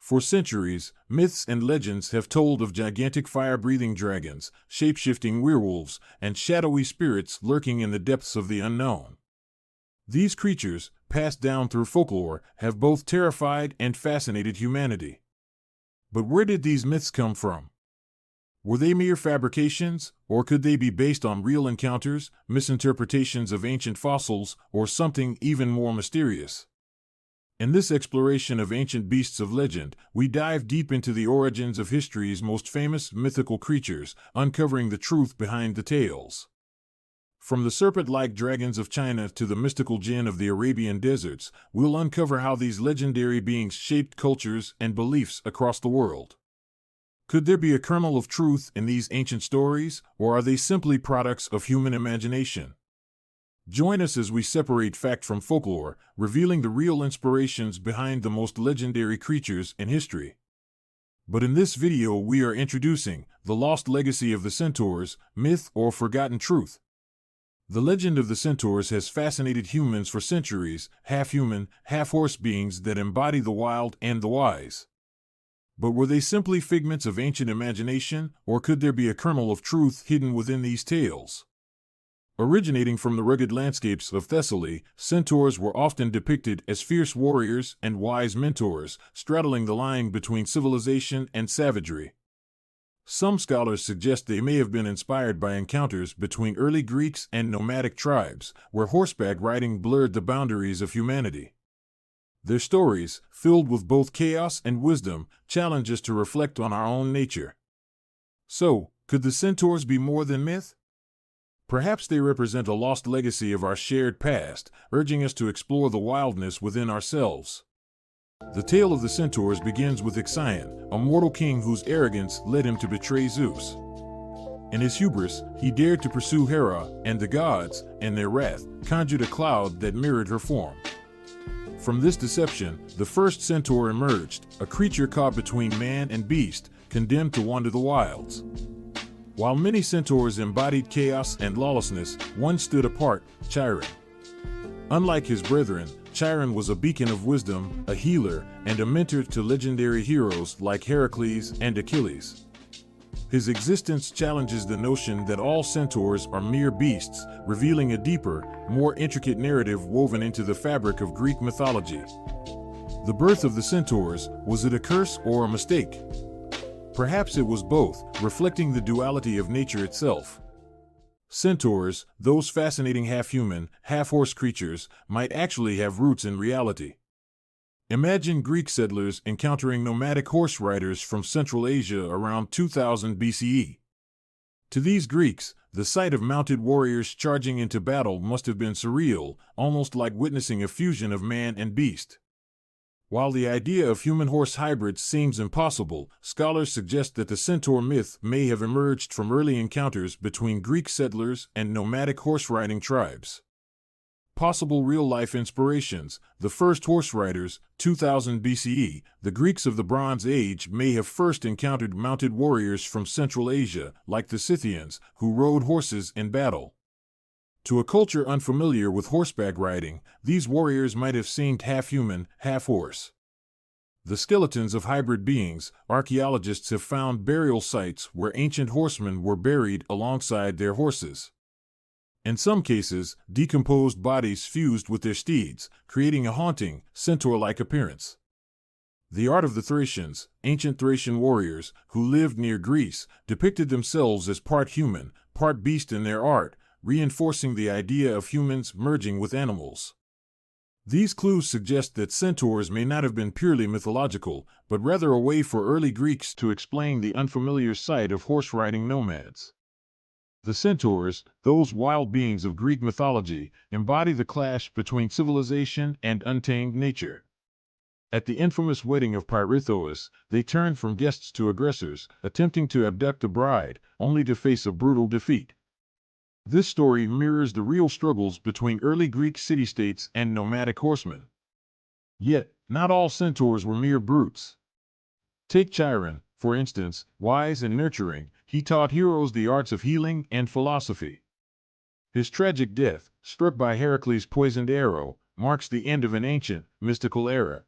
For centuries, myths and legends have told of gigantic fire-breathing dragons, shape-shifting werewolves, and shadowy spirits lurking in the depths of the unknown. These creatures, passed down through folklore, have both terrified and fascinated humanity. But where did these myths come from? Were they mere fabrications, or could they be based on real encounters, misinterpretations of ancient fossils, or something even more mysterious? In this exploration of ancient beasts of legend, we dive deep into the origins of history's most famous mythical creatures, uncovering the truth behind the tales. From the serpent-like dragons of China to the mystical jinn of the Arabian deserts, we'll uncover how these legendary beings shaped cultures and beliefs across the world. Could there be a kernel of truth in these ancient stories, or are they simply products of human imagination? Join us as we separate fact from folklore, revealing the real inspirations behind the most legendary creatures in history. But in this video we are introducing the lost legacy of the Centaurs, myth or forgotten truth. The legend of the Centaurs has fascinated humans for centuries, half-human, half-horse beings that embody the wild and the wise. But were they simply figments of ancient imagination, or could there be a kernel of truth hidden within these tales? Originating from the rugged landscapes of Thessaly, centaurs were often depicted as fierce warriors and wise mentors, straddling the line between civilization and savagery. Some scholars suggest they may have been inspired by encounters between early Greeks and nomadic tribes, where horseback riding blurred the boundaries of humanity. Their stories, filled with both chaos and wisdom, challenge us to reflect on our own nature. So, could the centaurs be more than myth? Perhaps they represent a lost legacy of our shared past, urging us to explore the wildness within ourselves. The tale of the Centaurs begins with Chiron, a mortal king whose arrogance led him to betray Zeus. In his hubris, he dared to pursue Hera, and the gods, in their wrath, conjured a cloud that mirrored her form. From this deception, the first centaur emerged, a creature caught between man and beast, condemned to wander the wilds. While many centaurs embodied chaos and lawlessness, one stood apart, Chiron. Unlike his brethren, Chiron was a beacon of wisdom, a healer, and a mentor to legendary heroes like Heracles and Achilles. His existence challenges the notion that all centaurs are mere beasts, revealing a deeper, more intricate narrative woven into the fabric of Greek mythology. The birth of the centaurs, was it a curse or a mistake? Perhaps it was both, reflecting the duality of nature itself. Centaurs, those fascinating half-human, half-horse creatures, might actually have roots in reality. Imagine Greek settlers encountering nomadic horse riders from Central Asia around 2000 BCE. To these Greeks, the sight of mounted warriors charging into battle must have been surreal, almost like witnessing a fusion of man and beast. While the idea of human-horse hybrids seems impossible, scholars suggest that the centaur myth may have emerged from early encounters between Greek settlers and nomadic horse-riding tribes. Possible real-life inspirations: the first horse riders, 2000 BCE, the Greeks of the Bronze Age may have first encountered mounted warriors from Central Asia, like the Scythians, who rode horses in battle. To a culture unfamiliar with horseback riding, these warriors might have seemed half-human, half-horse. The skeletons of hybrid beings: archaeologists have found burial sites where ancient horsemen were buried alongside their horses. In some cases, decomposed bodies fused with their steeds, creating a haunting, centaur-like appearance. The art of the Thracians, ancient Thracian warriors, who lived near Greece, depicted themselves as part human, part beast in their art, reinforcing the idea of humans merging with animals. These clues suggest that centaurs may not have been purely mythological, but rather a way for early Greeks to explain the unfamiliar sight of horse-riding nomads. The centaurs, those wild beings of Greek mythology, embody the clash between civilization and untamed nature. At the infamous wedding of Pirithous, they turned from guests to aggressors, attempting to abduct a bride, only to face a brutal defeat. This story mirrors the real struggles between early Greek city-states and nomadic horsemen. Yet, not all centaurs were mere brutes. Take Chiron, for instance, wise and nurturing, he taught heroes the arts of healing and philosophy. His tragic death, struck by Heracles' poisoned arrow, marks the end of an ancient, mystical era.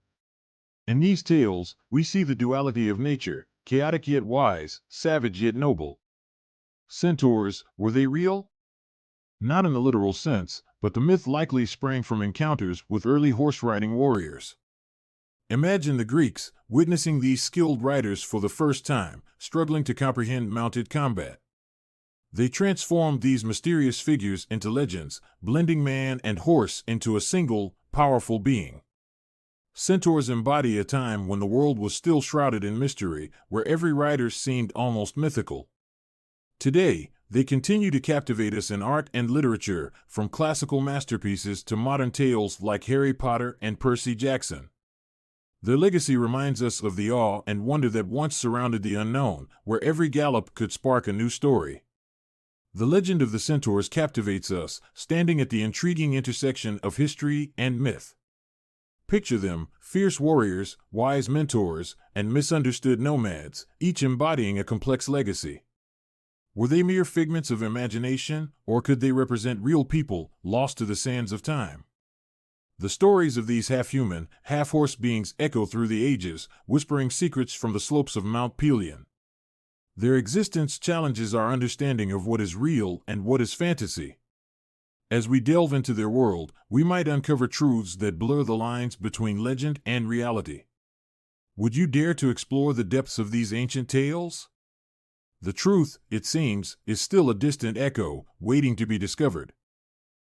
In these tales, we see the duality of nature, chaotic yet wise, savage yet noble. Centaurs, were they real? Not in the literal sense, but the myth likely sprang from encounters with early horse-riding warriors. Imagine the Greeks witnessing these skilled riders for the first time, struggling to comprehend mounted combat. They transformed these mysterious figures into legends, blending man and horse into a single, powerful being. Centaurs embody a time when the world was still shrouded in mystery, where every rider seemed almost mythical. Today, they continue to captivate us in art and literature, from classical masterpieces to modern tales like Harry Potter and Percy Jackson. Their legacy reminds us of the awe and wonder that once surrounded the unknown, where every gallop could spark a new story. The legend of the Centaurs captivates us, standing at the intriguing intersection of history and myth. Picture them, fierce warriors, wise mentors, and misunderstood nomads, each embodying a complex legacy. Were they mere figments of imagination, or could they represent real people, lost to the sands of time? The stories of these half-human, half-horse beings echo through the ages, whispering secrets from the slopes of Mount Pelion. Their existence challenges our understanding of what is real and what is fantasy. As we delve into their world, we might uncover truths that blur the lines between legend and reality. Would you dare to explore the depths of these ancient tales? The truth, it seems, is still a distant echo, waiting to be discovered.